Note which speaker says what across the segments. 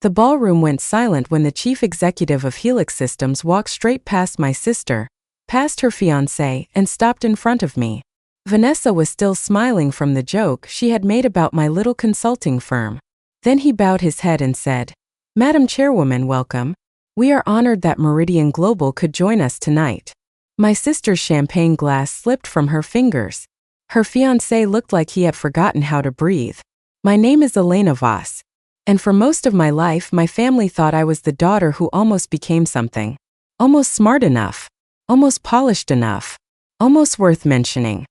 Speaker 1: The ballroom went silent when the chief executive of Helix Systems walked straight past my sister, past her fiancé, and stopped in front of me. Vanessa was still smiling from the joke she had made about my little consulting firm. Then he bowed his head and said, "Madam Chairwoman, welcome. We are honored that Meridian Global could join us tonight." My sister's champagne glass slipped from her fingers. Her fiancé looked like he had forgotten how to breathe. My name is Elena Voss. And for most of my life, my family thought I was the daughter who almost became something. Almost smart enough. Almost polished enough. Almost worth mentioning.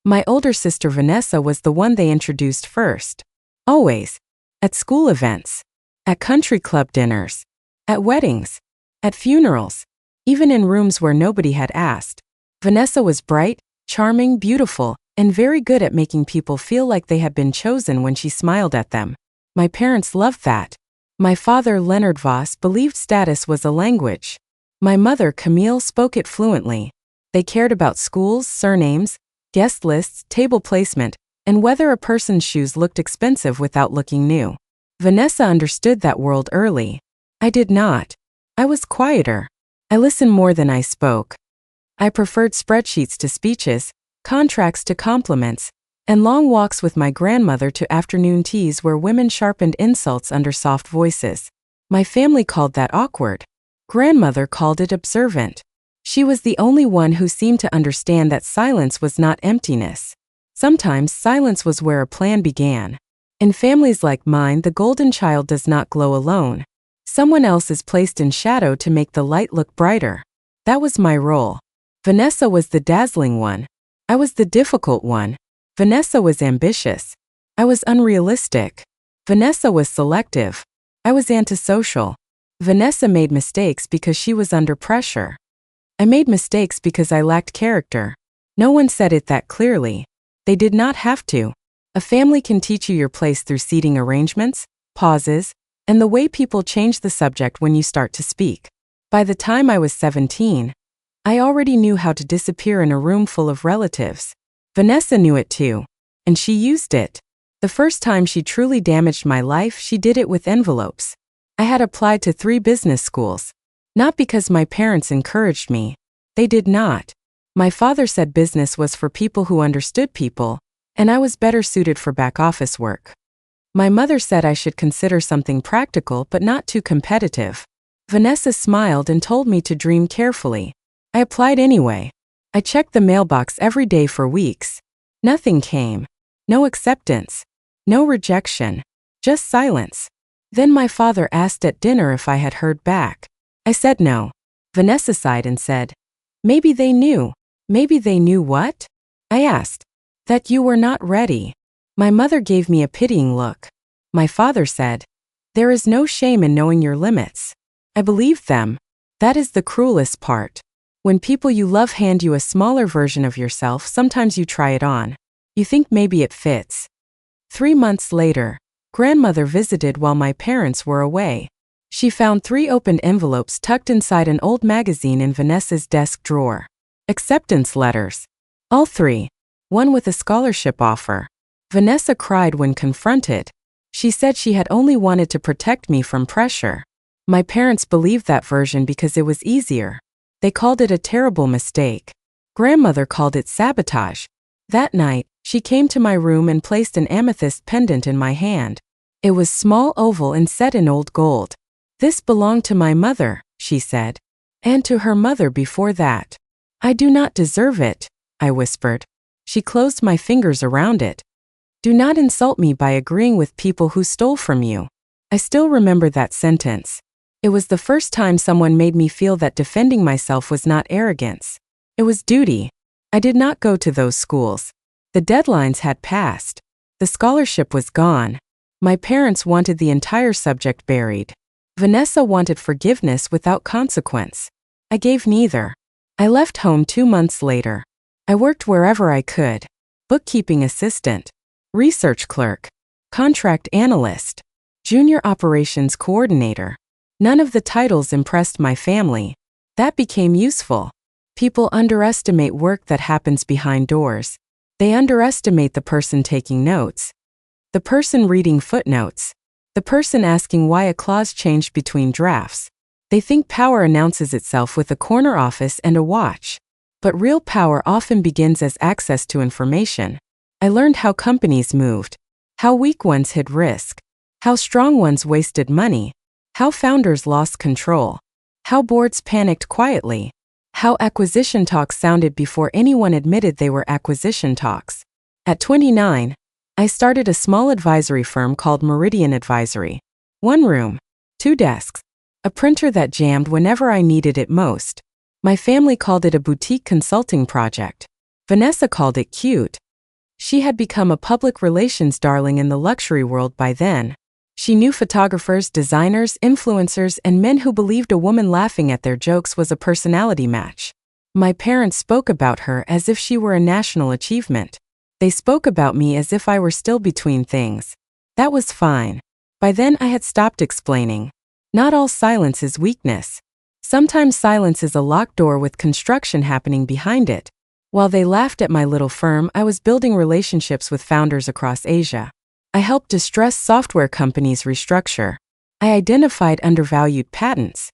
Speaker 1: My older sister Vanessa was the one they introduced first. Always. At school events. At country club dinners. At weddings. At funerals. Even in rooms where nobody had asked. Vanessa was bright, charming, beautiful, and very good at making people feel like they had been chosen when she smiled at them. My parents loved that. My father, Leonard Voss, believed status was a language. My mother, Camille, spoke it fluently. They cared about schools, surnames, guest lists, table placement, and whether a person's shoes looked expensive without looking new. Vanessa understood that world early. I did not. I was quieter. I listened more than I spoke. I preferred spreadsheets to speeches, contracts to compliments, and long walks with my grandmother to afternoon teas where women sharpened insults under soft voices. My family called that awkward. Grandmother called it observant. She was the only one who seemed to understand that silence was not emptiness. Sometimes silence was where a plan began. In families like mine, the golden child does not glow alone. Someone else is placed in shadow to make the light look brighter. That was my role. Vanessa was the dazzling one. I was the difficult one. Vanessa was ambitious. I was unrealistic. Vanessa was selective. I was antisocial. Vanessa made mistakes because she was under pressure. I made mistakes because I lacked character. No one said it that clearly. They did not have to. A family can teach you your place through seating arrangements, pauses, and the way people change the subject when you start to speak. By the time I was 17, I already knew how to disappear in a room full of relatives. Vanessa knew it too, and she used it. The first time she truly damaged my life, she did it with envelopes. I had applied to 3 business schools. Not because my parents encouraged me. They did not. My father said business was for people who understood people, and I was better suited for back office work. My mother said I should consider something practical but not too competitive. Vanessa smiled and told me to dream carefully. I applied anyway. I checked the mailbox every day for weeks. Nothing came. No acceptance. No rejection. Just silence. Then my father asked at dinner if I had heard back. I said no. Vanessa sighed and said, "Maybe they knew." "Maybe they knew what?" I asked. "That you were not ready." My mother gave me a pitying look. My father said, "There is no shame in knowing your limits." I believed them. That is the cruelest part. When people you love hand you a smaller version of yourself, sometimes you try it on. You think maybe it fits. 3 months later, grandmother visited while my parents were away. She found 3 opened envelopes tucked inside an old magazine in Vanessa's desk drawer. Acceptance letters. All 3. One with a scholarship offer. Vanessa cried when confronted. She said she had only wanted to protect me from pressure. My parents believed that version because it was easier. They called it a terrible mistake. Grandmother called it sabotage. That night, she came to my room and placed an amethyst pendant in my hand. It was small, oval, and set in old gold. "This belonged to my mother," she said. "And to her mother before that." "I do not deserve it," I whispered. She closed my fingers around it. "Do not insult me by agreeing with people who stole from you." I still remember that sentence. It was the first time someone made me feel that defending myself was not arrogance. It was duty. I did not go to those schools. The deadlines had passed. The scholarship was gone. My parents wanted the entire subject buried. Vanessa wanted forgiveness without consequence. I gave neither. I left home 2 months later. I worked wherever I could. Bookkeeping assistant, research clerk, contract analyst, junior operations coordinator. None of the titles impressed my family. That became useful. People underestimate work that happens behind doors. They underestimate the person taking notes. The person reading footnotes. The person asking why a clause changed between drafts. They think power announces itself with a corner office and a watch. But real power often begins as access to information. I learned how companies moved, how weak ones hid risk, how strong ones wasted money, how founders lost control, how boards panicked quietly, how acquisition talks sounded before anyone admitted they were acquisition talks. At 29, I started a small advisory firm called Meridian Advisory. 1 room, 2 desks, a printer that jammed whenever I needed it most. My family called it a boutique consulting project. Vanessa called it cute. She had become a public relations darling in the luxury world by then. She knew photographers, designers, influencers, and men who believed a woman laughing at their jokes was a personality match. My parents spoke about her as if she were a national achievement. They spoke about me as if I were still between things. That was fine. By then I had stopped explaining. Not all silence is weakness. Sometimes silence is a locked door with construction happening behind it. While they laughed at my little firm, I was building relationships with founders across Asia. I helped distressed software companies restructure. I identified undervalued patents.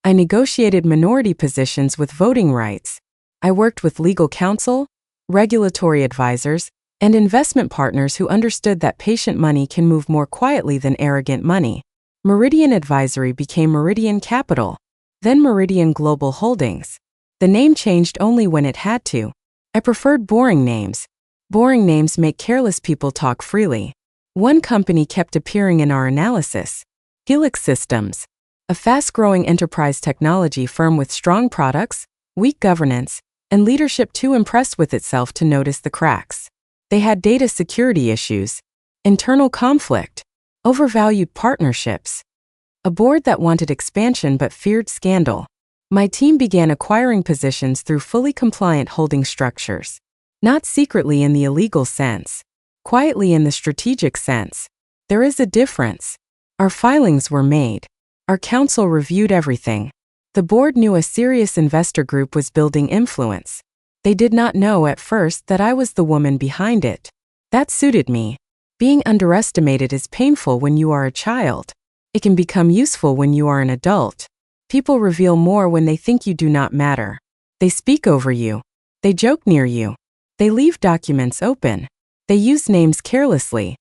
Speaker 1: I negotiated minority positions with voting rights. I worked with legal counsel, regulatory advisors, and investment partners who understood that patient money can move more quietly than arrogant money. Meridian Advisory became Meridian Capital, then Meridian Global Holdings. The name changed only when it had to. I preferred boring names. Boring names make careless people talk freely. One company kept appearing in our analysis. Helix Systems, a fast-growing enterprise technology firm with strong products, weak governance, and leadership too impressed with itself to notice the cracks. They had data security issues, internal conflict, overvalued partnerships, a board that wanted expansion but feared scandal. My team began acquiring positions through fully compliant holding structures. Not secretly in the illegal sense, quietly in the strategic sense. There is a difference. Our filings were made. Our counsel reviewed everything. The board knew a serious investor group was building influence. They did not know at first that I was the woman behind it. That suited me. Being underestimated is painful when you are a child. It can become useful when you are an adult. People reveal more when they think you do not matter. They speak over you. They joke near you. They leave documents open. They use names carelessly.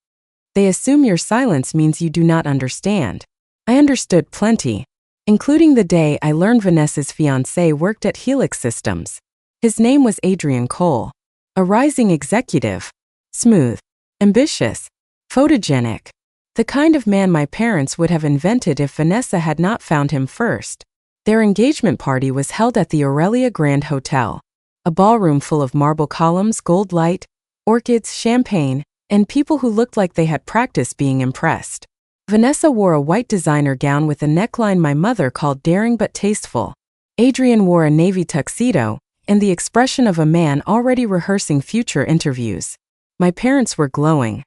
Speaker 1: They assume your silence means you do not understand. I understood plenty, including the day I learned Vanessa's fiancé worked at Helix Systems. His name was Adrian Cole, a rising executive, smooth, ambitious, photogenic, the kind of man my parents would have invented if Vanessa had not found him first. Their engagement party was held at the Aurelia Grand Hotel, a ballroom full of marble columns, gold light, orchids, champagne, and people who looked like they had practiced being impressed. Vanessa wore a white designer gown with a neckline my mother called daring but tasteful. Adrian wore a navy tuxedo, and the expression of a man already rehearsing future interviews. My parents were glowing.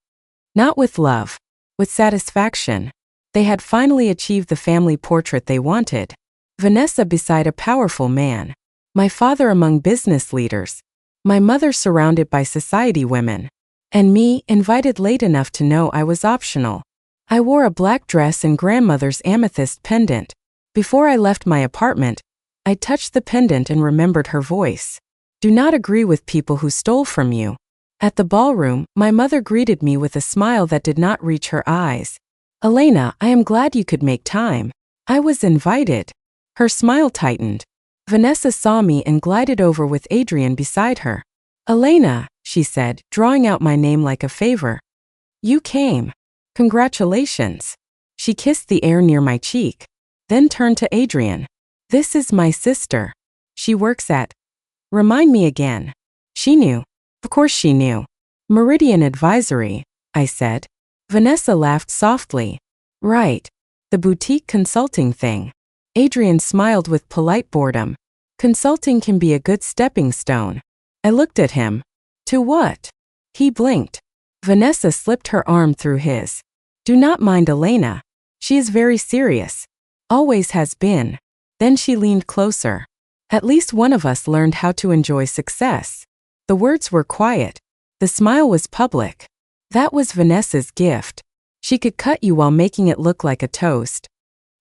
Speaker 1: Not with love, with satisfaction. They had finally achieved the family portrait they wanted. Vanessa beside a powerful man. My father among business leaders. My mother surrounded by society women. And me, invited late enough to know I was optional. I wore a black dress and grandmother's amethyst pendant. Before I left my apartment, I touched the pendant and remembered her voice. Do not agree with people who stole from you. At the ballroom, my mother greeted me with a smile that did not reach her eyes. Elena, I am glad you could make time. I was invited. Her smile tightened. Vanessa saw me and glided over with Adrian beside her. Elena, she said, drawing out my name like a favor. You came. Congratulations. She kissed the air near my cheek, then turned to Adrian. This is my sister. She works at. Remind me again. She knew. Of course she knew. Meridian Advisory, I said. Vanessa laughed softly. Right. The boutique consulting thing. Adrian smiled with polite boredom. Consulting can be a good stepping stone. I looked at him. To what? He blinked. Vanessa slipped her arm through his. Do not mind Elena. She is very serious. Always has been. Then she leaned closer. At least one of us learned how to enjoy success. The words were quiet. The smile was public. That was Vanessa's gift. She could cut you while making it look like a toast.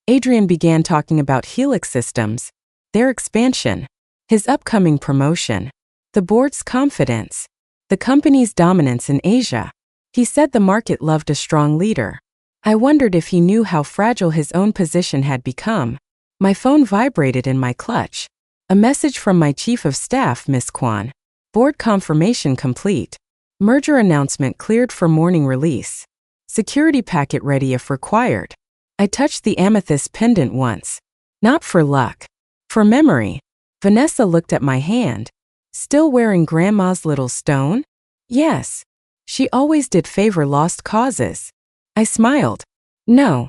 Speaker 1: Adrian began talking about Helix Systems, their expansion, his upcoming promotion, the board's confidence, the company's dominance in Asia. He said the market loved a strong leader. I wondered if he knew how fragile his own position had become. My phone vibrated in my clutch. A message from my chief of staff, Miss Kwan. Board confirmation complete. Merger announcement cleared for morning release. Security packet ready if required. I touched the amethyst pendant once. Not for luck. For memory. Vanessa looked at my hand. Still wearing Grandma's little stone? Yes. She always did favor lost causes. I smiled. No.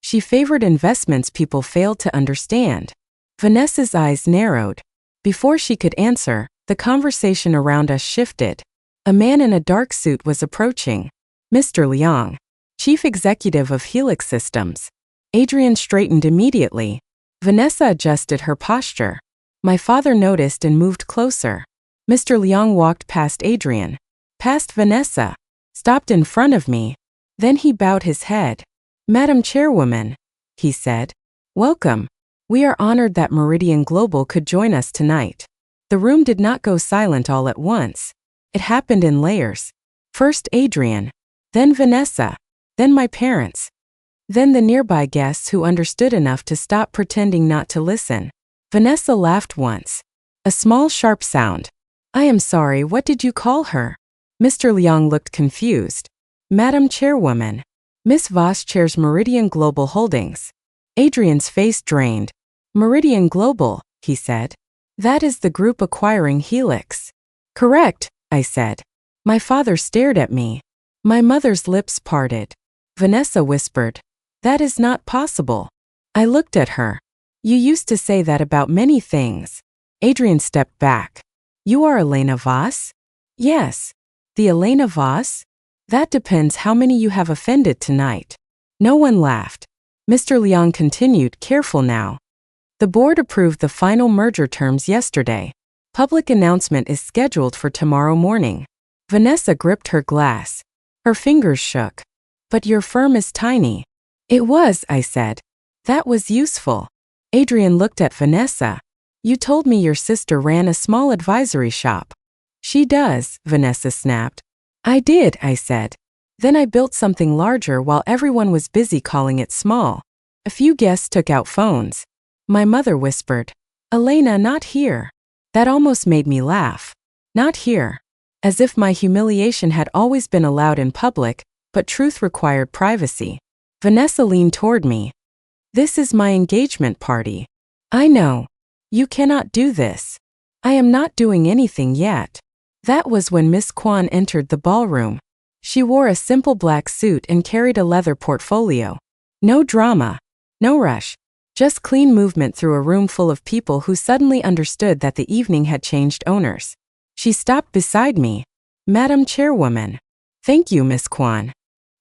Speaker 1: She favored investments people failed to understand. Vanessa's eyes narrowed. Before she could answer, the conversation around us shifted. A man in a dark suit was approaching. Mr. Liang, chief executive of Helix Systems. Adrian straightened immediately. Vanessa adjusted her posture. My father noticed and moved closer. Mr. Liang walked past Adrian, past Vanessa, stopped in front of me. Then he bowed his head. Madam Chairwoman, he said, welcome. We are honored that Meridian Global could join us tonight. The room did not go silent all at once. It happened in layers. First Adrian, then Vanessa, then my parents, then the nearby guests who understood enough to stop pretending not to listen. Vanessa laughed once. A small sharp sound. I am sorry, what did you call her? Mr. Liang looked confused. Madam Chairwoman. Miss Voss chairs Meridian Global Holdings. Adrian's face drained. Meridian Global, he said. That is the group acquiring Helix. Correct, I said. My father stared at me. My mother's lips parted. Vanessa whispered. That is not possible. I looked at her. You used to say that about many things. Adrian stepped back. You are Elena Voss? Yes. The Elena Voss? That depends how many you have offended tonight. No one laughed. Mr. Liang continued, careful now. The board approved the final merger terms yesterday. Public announcement is scheduled for tomorrow morning. Vanessa gripped her glass. Her fingers shook. But your firm is tiny. It was, I said. That was useful. Adrian looked at Vanessa. You told me your sister ran a small advisory shop. She does, Vanessa snapped. I did, I said. Then I built something larger while everyone was busy calling it small. A few guests took out phones. My mother whispered, Elena, not here. That almost made me laugh. Not here. As if my humiliation had always been allowed in public, but truth required privacy. Vanessa leaned toward me. This is my engagement party. I know. You cannot do this. I am not doing anything yet. That was when Miss Kwan entered the ballroom. She wore a simple black suit and carried a leather portfolio. No drama. No rush. Just clean movement through a room full of people who suddenly understood that the evening had changed owners. She stopped beside me. Madam Chairwoman. Thank you, Miss Kwan.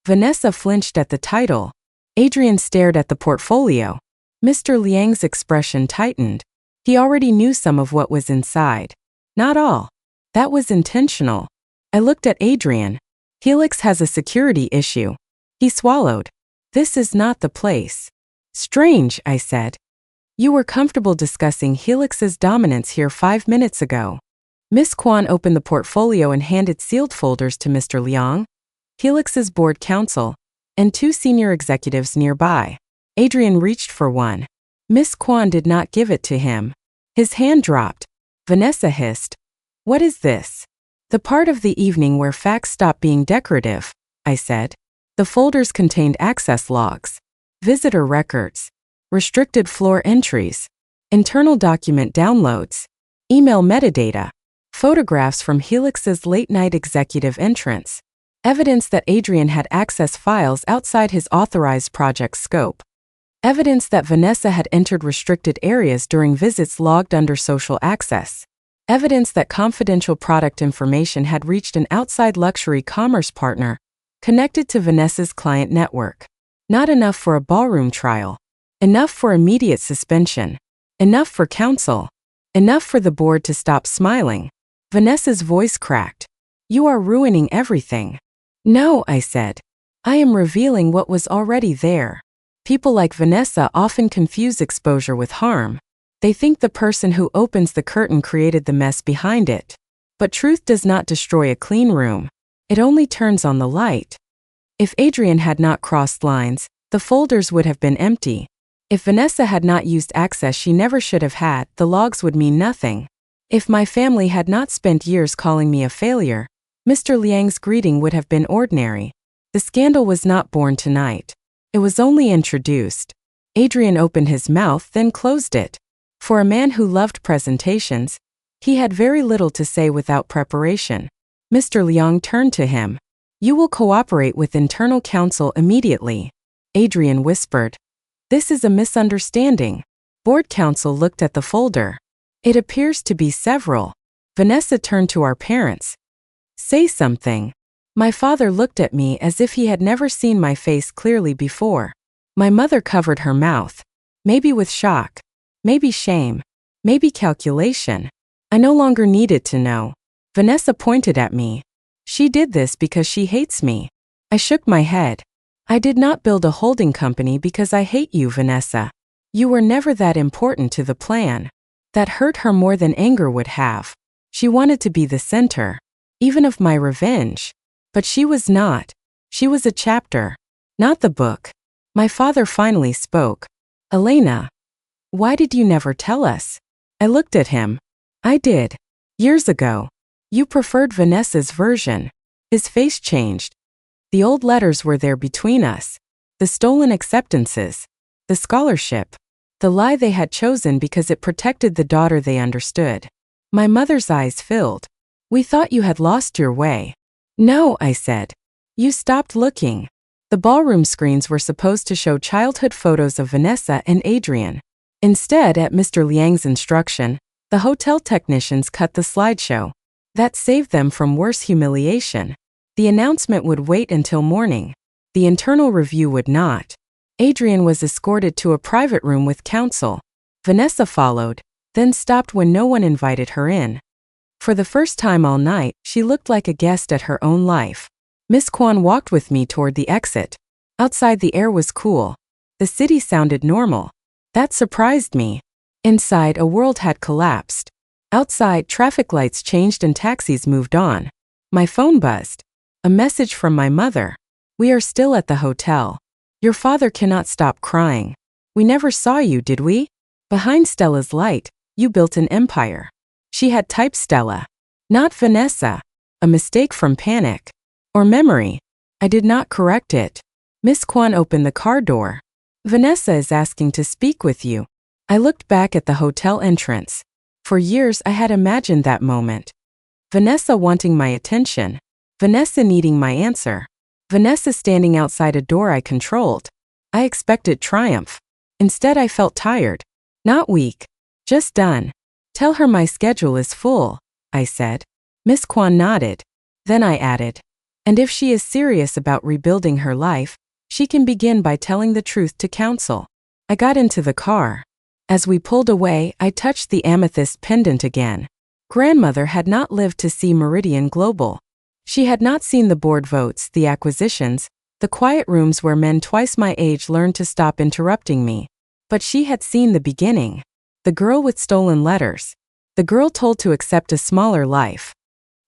Speaker 1: Vanessa flinched at the title. Adrian stared at the portfolio. Mr. Liang's expression tightened. He already knew some of what was inside. Not all. That was intentional. I looked at Adrian. Helix has a security issue. He swallowed. This is not the place. Strange, I said. You were comfortable discussing Helix's dominance here 5 minutes ago. Miss Kwan opened the portfolio and handed sealed folders to Mr. Liang, Helix's board counsel, and 2 senior executives nearby. Adrian reached for one. Miss Kwan did not give it to him. His hand dropped. Vanessa hissed. What is this? The part of the evening where facts stop being decorative, I said. The folders contained access logs, visitor records, restricted floor entries, internal document downloads, email metadata, photographs from Helix's late-night executive entrance, evidence that Adrian had accessed files outside his authorized project scope, evidence that Vanessa had entered restricted areas during visits logged under social access, evidence that confidential product information had reached an outside luxury commerce partner connected to Vanessa's client network. Not enough for a ballroom trial. Enough for immediate suspension. Enough for counsel. Enough for the board to stop smiling. Vanessa's voice cracked. You are ruining everything. No, I said. I am revealing what was already there. People like Vanessa often confuse exposure with harm. They think the person who opens the curtain created the mess behind it. But truth does not destroy a clean room. It only turns on the light. If Adrian had not crossed lines, the folders would have been empty. If Vanessa had not used access she never should have had, the logs would mean nothing. If my family had not spent years calling me a failure, Mr. Liang's greeting would have been ordinary. The scandal was not born tonight. It was only introduced. Adrian opened his mouth, then closed it. For a man who loved presentations, he had very little to say without preparation. Mr. Liang turned to him. You will cooperate with internal counsel immediately. Adrian whispered. This is a misunderstanding. Board counsel looked at the folder. It appears to be several. Vanessa turned to our parents. Say something. My father looked at me as if he had never seen my face clearly before. My mother covered her mouth. Maybe with shock. Maybe shame. Maybe calculation. I no longer needed to know. Vanessa pointed at me. She did this because she hates me. I shook my head. I did not build a holding company because I hate you, Vanessa. You were never that important to the plan. That hurt her more than anger would have. She wanted to be the center, even of my revenge. But she was not. She was a chapter, not the book. My father finally spoke. Elena, why did you never tell us? I looked at him. I did. Years ago. You preferred Vanessa's version. His face changed. The old letters were there between us. The stolen acceptances. The scholarship. The lie they had chosen because it protected the daughter they understood. My mother's eyes filled. We thought you had lost your way. No, I said. You stopped looking. The ballroom screens were supposed to show childhood photos of Vanessa and Adrian. Instead, at Mr. Liang's instruction, the hotel technicians cut the slideshow. That saved them from worse humiliation. The announcement would wait until morning. The internal review would not. Adrian was escorted to a private room with counsel. Vanessa followed, then stopped when no one invited her in. For the first time all night, she looked like a guest at her own life. Miss Kwan walked with me toward the exit. Outside the air was cool. The city sounded normal. That surprised me. Inside, a world had collapsed. Outside, traffic lights changed and taxis moved on. My phone buzzed. A message from my mother. We are still at the hotel. Your father cannot stop crying. We never saw you, did we? Behind Stella's light, you built an empire. She had typed Stella, not Vanessa. A mistake from panic. Or memory. I did not correct it. Miss Kwan opened the car door. Vanessa is asking to speak with you. I looked back at the hotel entrance. For years I had imagined that moment. Vanessa wanting my attention. Vanessa needing my answer. Vanessa standing outside a door I controlled. I expected triumph. Instead I felt tired. Not weak. Just done. Tell her my schedule is full, I said. Miss Kwan nodded. Then I added. And if she is serious about rebuilding her life, she can begin by telling the truth to counsel. I got into the car. As we pulled away, I touched the amethyst pendant again. Grandmother had not lived to see Meridian Global. She had not seen the board votes, the acquisitions, the quiet rooms where men twice my age learned to stop interrupting me. But she had seen the beginning. The girl with stolen letters. The girl told to accept a smaller life.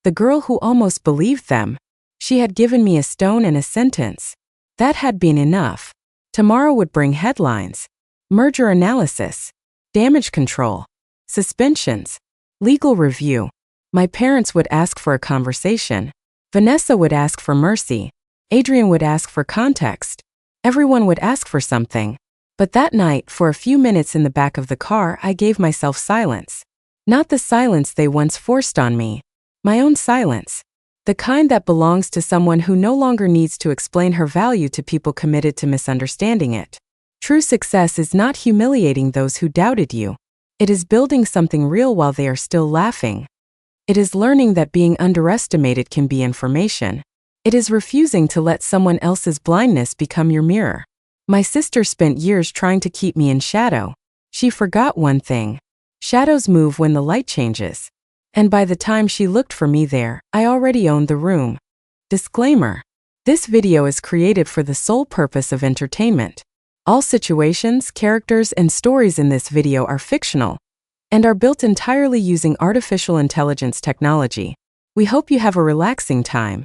Speaker 1: The girl who almost believed them. She had given me a stone and a sentence. That had been enough. Tomorrow would bring headlines. Merger analysis. Damage control. Suspensions. Legal review. My parents would ask for a conversation. Vanessa would ask for mercy. Adrian would ask for context. Everyone would ask for something. But that night, for a few minutes in the back of the car, I gave myself silence. Not the silence they once forced on me. My own silence. The kind that belongs to someone who no longer needs to explain her value to people committed to misunderstanding it. True success is not humiliating those who doubted you. It is building something real while they are still laughing. It is learning that being underestimated can be information. It is refusing to let someone else's blindness become your mirror. My sister spent years trying to keep me in shadow. She forgot one thing. Shadows move when the light changes. And by the time she looked for me there, I already owned the room. Disclaimer. This video is created for the sole purpose of entertainment. All situations, characters, and stories in this video are fictional and are built entirely using artificial intelligence technology. We hope you have a relaxing time.